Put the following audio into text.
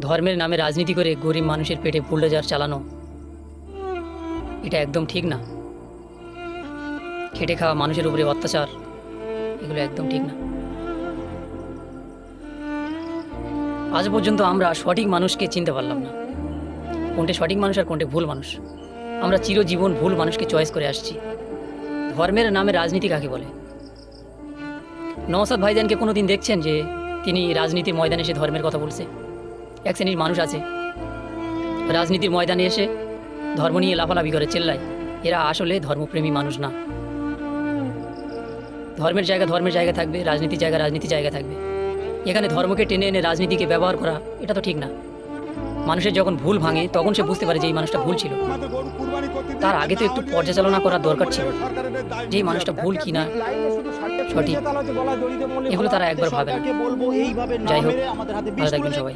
ধর্মের নামে রাজনীতি করে গরিব মানুষের পেটে বুলডোজার চালানো এটা একদম ঠিক না। খেটে খাওয়া মানুষের উপরে অত্যাচার এগুলো একদম ঠিক না। আজ পর্যন্ত আমরা সঠিক মানুষকে চিনতে পারলাম না, কোনটা সঠিক মানুষ আর কোনটা ভুল মানুষ। আমরা চিরজীবন ভুল মানুষকে চয়েস করে আসছি। ধর্মের নামে রাজনীতি কাকে বলে? নওশাদ ভাইজানকে কোনো দিন দেখছেন যে তিনি রাজনীতির ময়দানে এসে ধর্মের কথা বলছে? এক শ্রেণীর মানুষ আছে রাজনীতির ময়দানে এসে ধর্ম নিয়ে লাফালাফি করে চেল্লায়, এরা আসলে ধর্মপ্রেমী মানুষ না। ধর্মের জায়গা থাকবে, রাজনীতির জায়গা থাকবে। এখানে ধর্মকে টেনে এনে রাজনীতিকে ব্যবহার করা এটা তো ঠিক না। মানুষের যখন ভুল ভাঙে তখন সে বুঝতে পারে যে এই মানুষটা ভুল ছিল। তার আগে তো একটু পর্যালোচনা করার দরকার ছিল যে এই মানুষটা ভুল কিনা সঠিক, এগুলো তারা একবার ভাবে না। যাই হোক, ভালো থাকবেন সবাই।